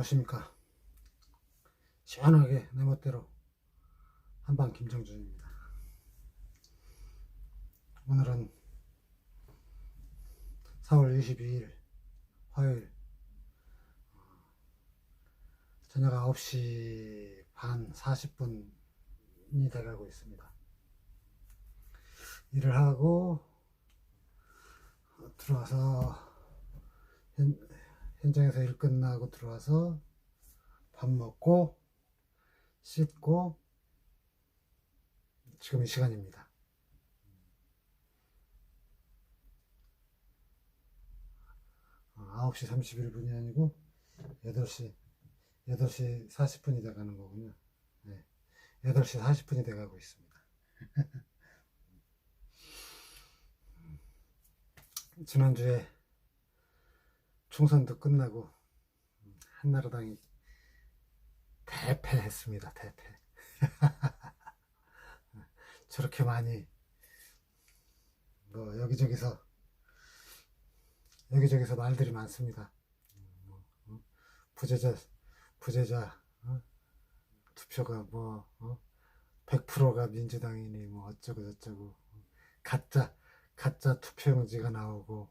안녕하십니까. 시원하게 내 멋대로 한방 김정준입니다. 오늘은 4월 22일 화요일 저녁 9시 반 40분이 돼가고 있습니다. 일을 하고 들어와서 현장에서 일 끝나고 들어와서 밥 먹고 씻고 지금 이 시간입니다. 아, 9시 31분이 아니고 8시 40분이 돼가는 거군요. 네, 8시 40분이 돼가고 있습니다. 지난주에 총선도 끝나고 한나라당이 대패했습니다. 대패. 저렇게 많이 뭐 여기저기서 말들이 많습니다. 부재자 투표가 뭐 100%가 민주당이니 뭐 어쩌고 저쩌고 가짜 투표용지가 나오고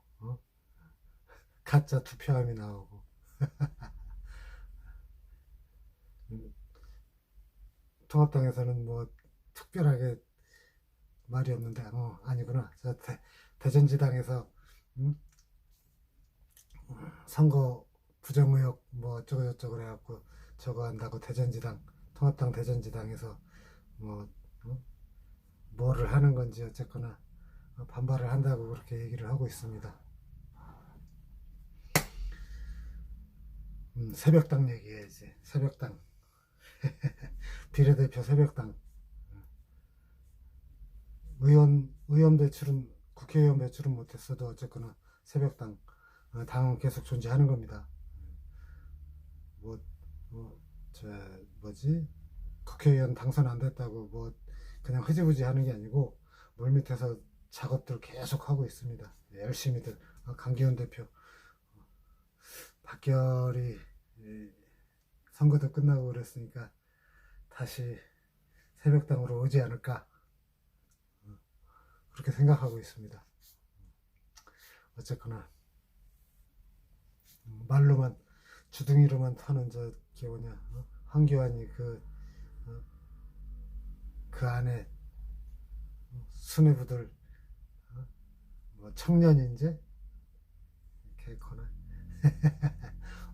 가짜 투표함이 나오고 통합당에서는 뭐 특별하게 말이 없는데 아니구나. 저 대전지당에서 선거 부정 의혹 뭐 어쩌고 저쩌고 그래갖고 저거 한다고 통합당 대전지당에서 뭐 뭐를 하는 건지 어쨌거나 반발을 한다고 그렇게 얘기를 하고 있습니다. 새벽당 얘기해야지. 새벽당 비례대표 새벽당 의원 배출은 국회의원 배출은 못했어도 어쨌거나 새벽당 당은 계속 존재하는 겁니다. 국회의원 당선 안 됐다고 뭐 그냥 흐지부지 하는 게 아니고 물밑에서 작업들 계속 하고 있습니다. 열심히들. 강기훈 대표 박결이 선거도 끝나고 그랬으니까 다시 새벽당으로 오지 않을까 그렇게 생각하고 있습니다. 어쨌거나 말로만 주둥이로만 타는 저기 뭐냐 황교안이 그 안에 수뇌부들 뭐 청년인재 개코나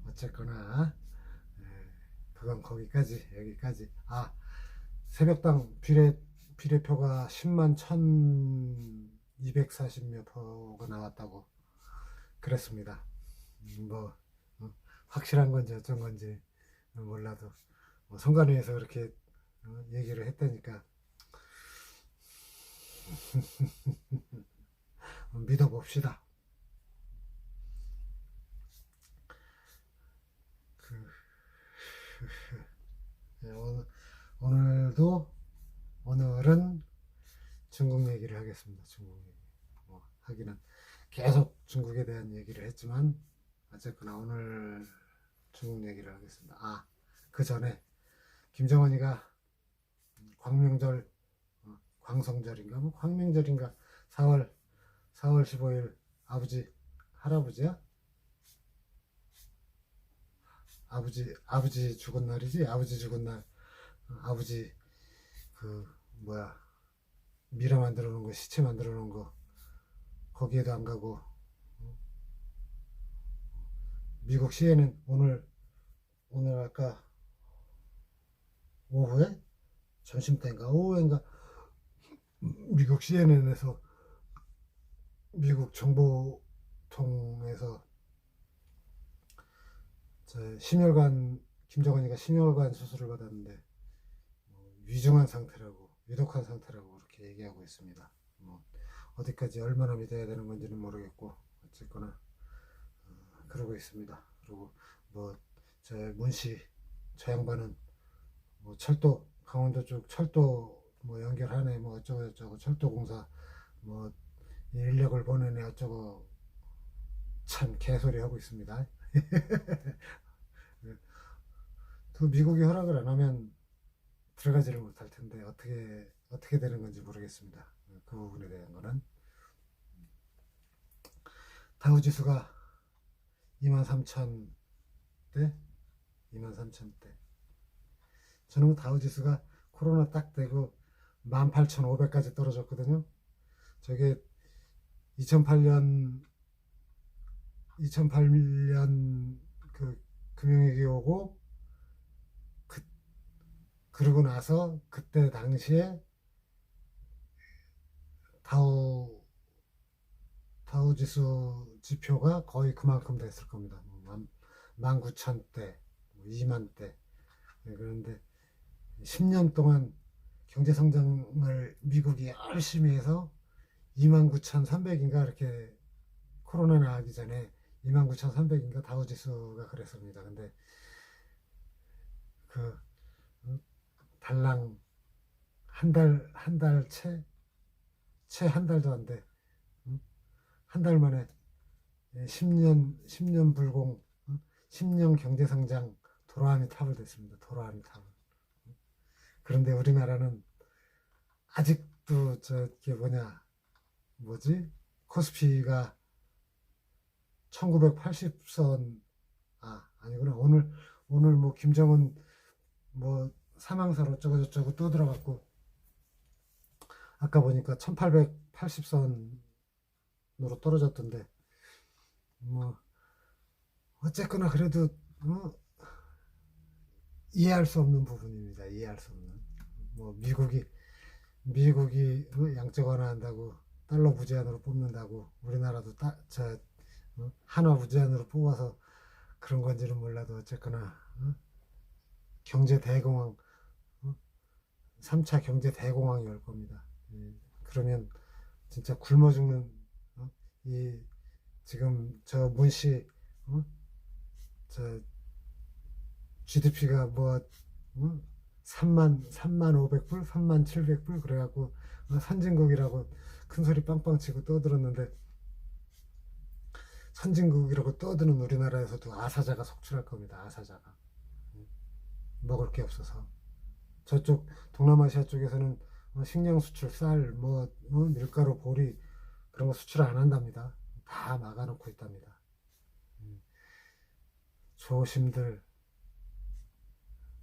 어쨌거나 그건 여기까지. 새벽당 비례표가 10만 1240몇 표가 나왔다고 그랬습니다. 뭐 확실한 건지 어쩐 건지 몰라도 선관위에서 그렇게 얘기를 했다니까 믿어봅시다. 오늘은 중국 얘기를 하겠습니다. 중국 얘기. 하기는 계속 중국에 대한 얘기를 했지만 어쨌거나 오늘 중국 얘기를 하겠습니다. 그 전에 김정은이가 광명절 광성절인가 뭐 광명절인가 4월 15일 할아버지야? 아버지 죽은 날이지. 아버지 죽은 날 아버지 미라 만들어 놓은 거, 시체 만들어 놓은 거 거기에도 안 가고 미국 CNN 오늘 아까 오후에 점심때인가 오후인가 미국 CNN에서 미국 정보통에서 김정은이가 심혈관 수술을 받았는데 위중한 상태라고 위독한 상태라고 그렇게 얘기하고 있습니다. 어디까지 얼마나 믿어야 되는 건지는 모르겠고 어쨌거나 그러고 있습니다. 그리고 문씨 저 양반은 강원도 쪽 철도 연결하네 어쩌고 저쩌고 철도공사 인력을 보내네 어쩌고 참 개소리 하고 있습니다. 또 미국이 허락을 안 하면 들어가지를 못할 텐데 어떻게 되는 건지 모르겠습니다. 그 부분에 대한 거는 다우 지수가 23,000대 23,000대. 저는 다우 지수가 코로나 딱 되고 18,500까지 떨어졌거든요. 저게 2008년 그 금융위기 오고 그러고 나서 그때 당시에 다우 지수 지표가 거의 그만큼 됐을 겁니다. 19,000대, 2만대. 그런데 10년 동안 경제 성장을 미국이 열심히 해서 29,300인가 이렇게 코로나 나기 전에 29,300인가 다우 지수가 그랬습니다. 근데 그 달랑 한 달 채 한 달도 안 돼. 한 달 만에 10년 불공, 10년 경제성장 도라미 탑을 됐습니다. 도라미 탑. 그런데 우리나라는 아직도 저게 뭐지? 코스피가 1980선, 아니구나. 오늘 뭐 김정은 뭐 사망설 어쩌고저쩌고 또 들어갔고, 아까 보니까 1880선으로 떨어졌던데, 뭐, 어쨌거나 그래도, 이해할 수 없는 부분입니다. 이해할 수 없는. 뭐, 미국이 양적 완화한다고, 달러 무제한으로 뽑는다고, 우리나라도 한화 무제한으로 뽑아서 그런 건지는 몰라도 어쨌거나, 경제 대공황, 3차 경제 대공황이 올 겁니다. 그러면 진짜 굶어 죽는, 이 지금 저 문씨 저 GDP가 뭐 3만 500불, 3만 700불 그래갖고 선진국이라고 큰 소리 빵빵 치고 떠들었는데 선진국이라고 떠드는 우리나라에서도 아사자가 속출할 겁니다. 아사자가 먹을 게 없어서 저쪽 동남아시아 쪽에서는 식량 수출, 쌀, 밀가루, 보리 그런 거 수출 안 한답니다. 다 막아놓고 있답니다. 조심들.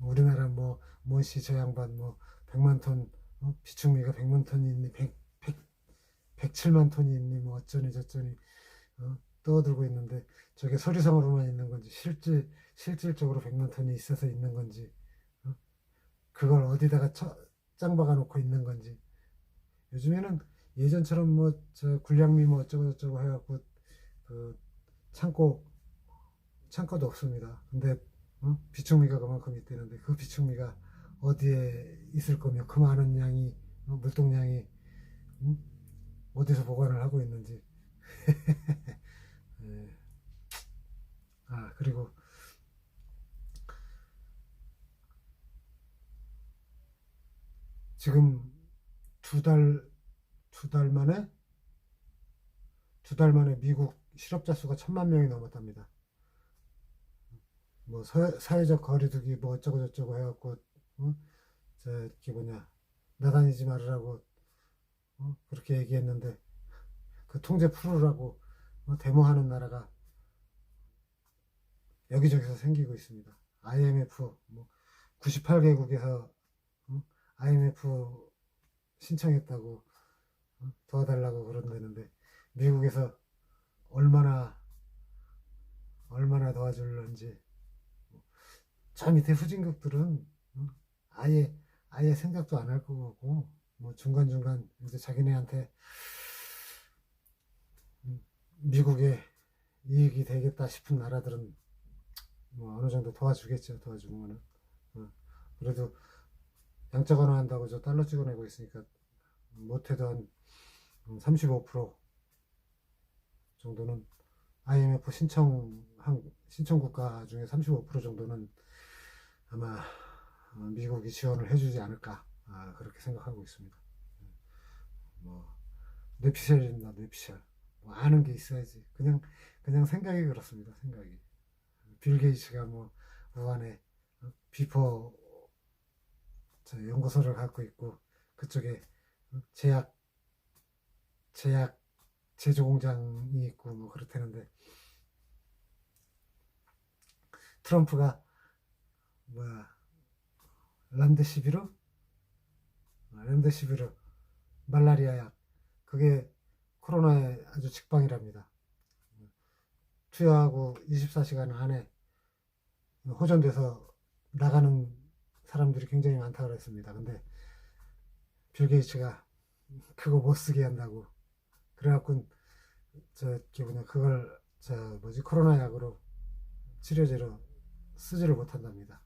우리나라 뭔씨 저 양반 100만 톤 비축미가 100만 톤이 있니 107만 톤이 있니 뭐 어쩌니 저쩌니 떠들고 있는데 저게 서류상으로만 있는 건지 실질적으로 100만 톤이 있어서 있는 건지 그걸 어디다가 짱 박아 놓고 있는 건지 요즘에는 예전처럼 저 군량미 어쩌고 저쩌고 해갖고 그 창고도 없습니다. 근데 비축미가 그만큼 있다는데 그 비축미가 어디에 있을 거며 그 많은 양이 물동량이 어디서 보관을 하고 있는지 예. 그리고 지금 두 달 만에 미국 실업자 수가 1,000만 명이 넘었답니다. 사회적 거리두기 어쩌고 저쩌고 해갖고 저기 나다니지 말으라고 그렇게 얘기했는데 그 통제 풀으라고 데모하는 나라가 여기저기서 생기고 있습니다. IMF 98개국에서 IMF 신청했다고 도와달라고 그런다는데 미국에서 얼마나 도와줄런지 저 밑에 후진국들은 아예 생각도 안 할 거고 중간중간 이제 자기네한테 미국에 이익이 되겠다 싶은 나라들은 어느 정도 도와주겠죠. 도와주면은 그래도 양적 완화한다고 저 달러 찍어내고 있으니까 못해도 한 35% 정도는 IMF 신청 국가 중에 35% 정도는 아마 미국이 지원을 해주지 않을까 그렇게 생각하고 있습니다. 뇌피셜입니다. 뇌피셜. 아는 게 있어야지. 그냥 생각이 그렇습니다. 생각이. 빌 게이츠가 우한에 비포 저 연구소를 갖고 있고 그쪽에 제약 제약 제조 공장이 있고 뭐 그렇다는데 트럼프가 뭐야 람데시비르 람데시비르 말라리아 약 그게 코로나에 아주 직방이랍니다. 투여하고 24시간 안에 호전돼서 나가는 사람들이 굉장히 많다고 그랬습니다. 근데 빌 게이츠가 그거 못 쓰게 한다고 그래갖고 뭐냐 그걸 코로나 약으로 치료제로 쓰지를 못한답니다.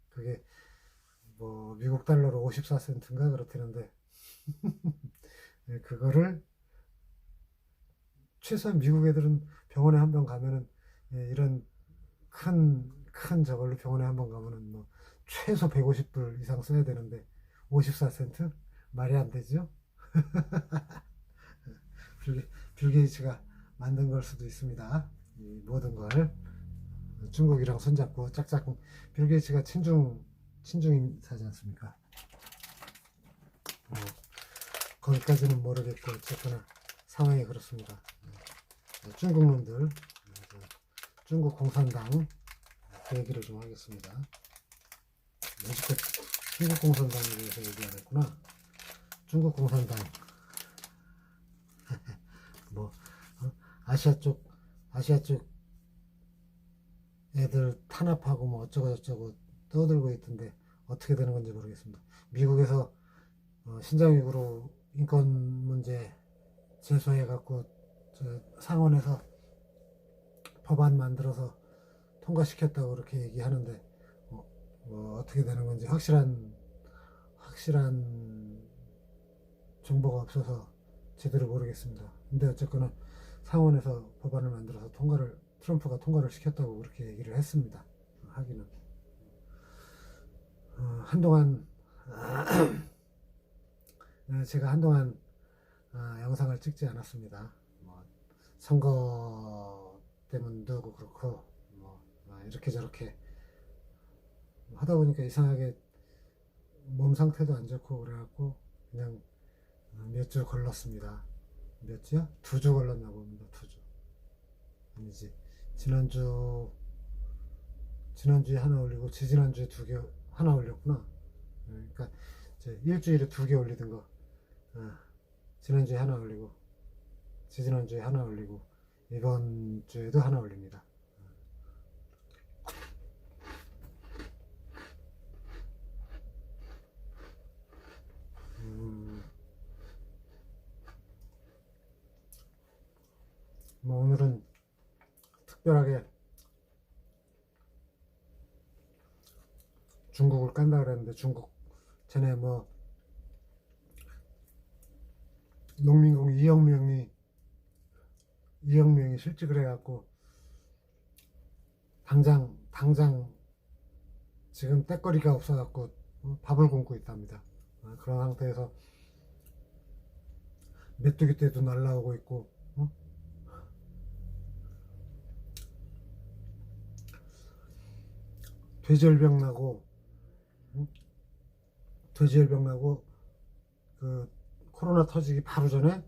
그게 뭐 미국 달러로 54센트인가 그렇다는데 그거를 최소한 미국 애들은 병원에 한 번 가면은 이런 큰 저걸로 병원에 한 번 가면은 뭐 최소 150불 이상 써야 되는데 54센트? 말이 안 되죠? 빌 게이츠가 만든 걸 수도 있습니다. 이 모든 걸 중국이랑 손잡고 짝짝꿍. 빌 게이츠가 친중인사지 않습니까? 거기까지는 모르겠고 어쨌거나 상황이 그렇습니다. 중국 놈들, 중국 공산당 그 얘기를 좀 하겠습니다. 아직도 중국 공산당에 대해서 얘기 안 했구나. 중국 공산당 뭐 아시아 쪽 애들 탄압하고 뭐 어쩌고 저쩌고 떠들고 있던데 어떻게 되는 건지 모르겠습니다. 미국에서 신장 위구르 인권 문제 제소해 갖고 상원에서 법안 만들어서 통과시켰다고 그렇게 얘기하는데 뭐 어떻게 되는 건지 확실한 정보가 없어서 제대로 모르겠습니다. 근데 어쨌거나 상원에서 법안을 만들어서 트럼프가 통과를 시켰다고 그렇게 얘기를 했습니다. 하기는 한동안 제가 한동안 영상을 찍지 않았습니다. 뭐 선거 때문도 그렇고 뭐 이렇게 저렇게 하다 보니까 이상하게 몸 상태도 안 좋고 그래갖고 그냥 몇 주 걸렀습니다. 몇 주야? 2주 걸렸나 봅니다. 2주. 아니지. 지난주에 하나 올리고 지지난주에 2개 하나 올렸구나. 그러니까 일주일에 2개 올리던 거 지난주에 하나 올리고 지지난주에 하나 올리고 이번 주에도 하나 올립니다. 뭐 오늘은 특별하게 중국을 깐다 그랬는데 중국 전에 뭐 농민공 2억 명이 실직을 해갖고 당장 지금 떼거리가 없어갖고 밥을 굶고 있답니다. 그런 상태에서 메뚜기 떼도 날라오고 있고 돼지열병 나고 그 코로나 터지기 바로 전에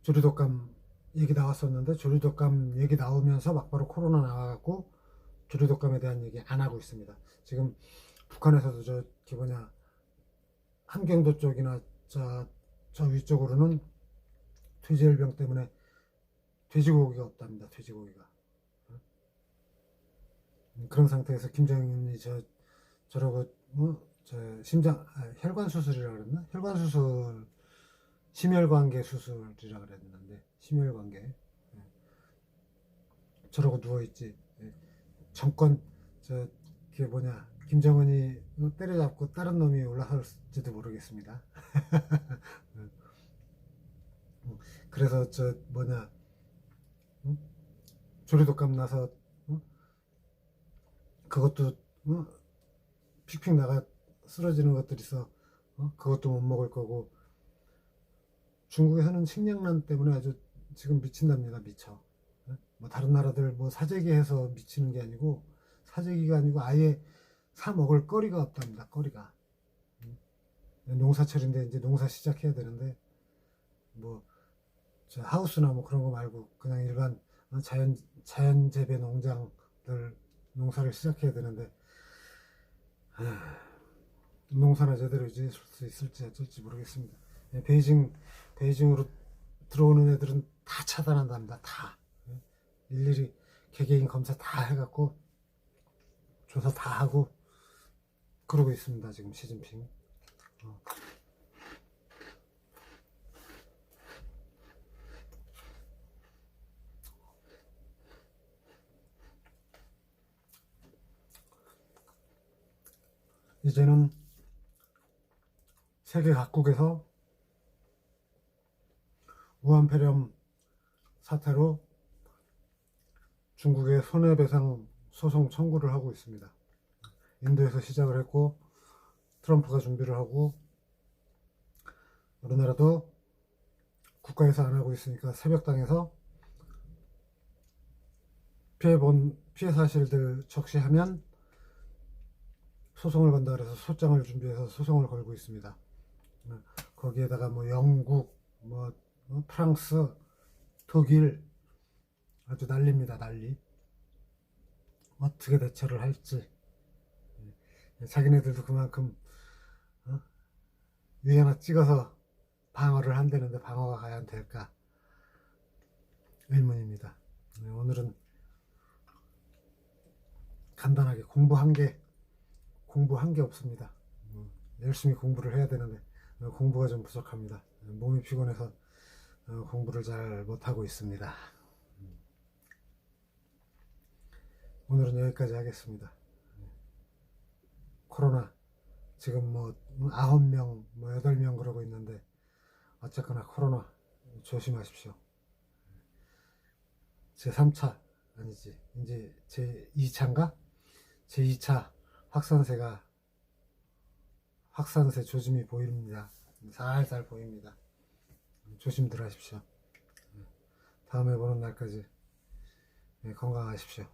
조류독감 얘기 나왔었는데 조류독감 얘기 나오면서 막바로 코로나 나와갖고 조류독감에 대한 얘기 안 하고 있습니다. 지금 북한에서도 함경도 쪽이나 저 위쪽으로는 돼지열병 때문에 돼지고기가 없답니다. 돼지고기가. 그런 상태에서 김정은이 저러고 혈관 수술이라 그랬나? 혈관 수술 심혈관계 수술이라 그랬는데 심혈관계 저러고 누워있지. 정권 김정은이 때려잡고 다른 놈이 올라설지도 모르겠습니다. 그래서 조류독감 나서 그것도 픽픽 나가 쓰러지는 것들이 있어. 그것도 못 먹을 거고 중국에서는 식량난 때문에 아주 지금 미친답니다. 미쳐. 뭐 다른 나라들 뭐 사재기 해서 미치는 게 아니고 아예 사 먹을 거리가 없답니다. 거리가. 농사철인데 이제 농사 시작해야 되는데 뭐 저 하우스나 뭐 그런 거 말고 그냥 일반 자연 재배 농장들 농사를 시작해야 되는데 농사나 제대로 지을 수 있을지 어쩔지 모르겠습니다. 베이징으로 들어오는 애들은 다 차단한답니다. 다 일일이 개개인 검사 다 해갖고 조사 다 하고 그러고 있습니다. 지금 시진핑. 이제는 세계 각국에서 우한폐렴 사태로 중국에 손해배상 소송 청구를 하고 있습니다. 인도에서 시작을 했고 트럼프가 준비를 하고 우리나라도 국가에서 안 하고 있으니까 새벽당에서 피해 사실들 적시하면 소송을 건다 그래서 소장을 준비해서 소송을 걸고 있습니다. 거기에다가 뭐 영국, 뭐 프랑스, 독일 아주 난리입니다. 난리. 어떻게 대처를 할지. 자기네들도 그만큼 위 하나 찍어서 방어를 한다는데 방어가 과연 될까 의문입니다. 오늘은 간단하게 공부한 게 없습니다. 열심히 공부를 해야 되는데 공부가 좀 부족합니다. 몸이 피곤해서 공부를 잘 못하고 있습니다. 오늘은 여기까지 하겠습니다. 코로나 지금 뭐 9명, 뭐 8명 그러고 있는데 어쨌거나 코로나 조심하십시오. 제 3차 아니지 이제 제 2차인가? 제 2차 확산세 조짐이 보입니다. 살살 보입니다. 조심들 하십시오. 다음에 보는 날까지 건강하십시오.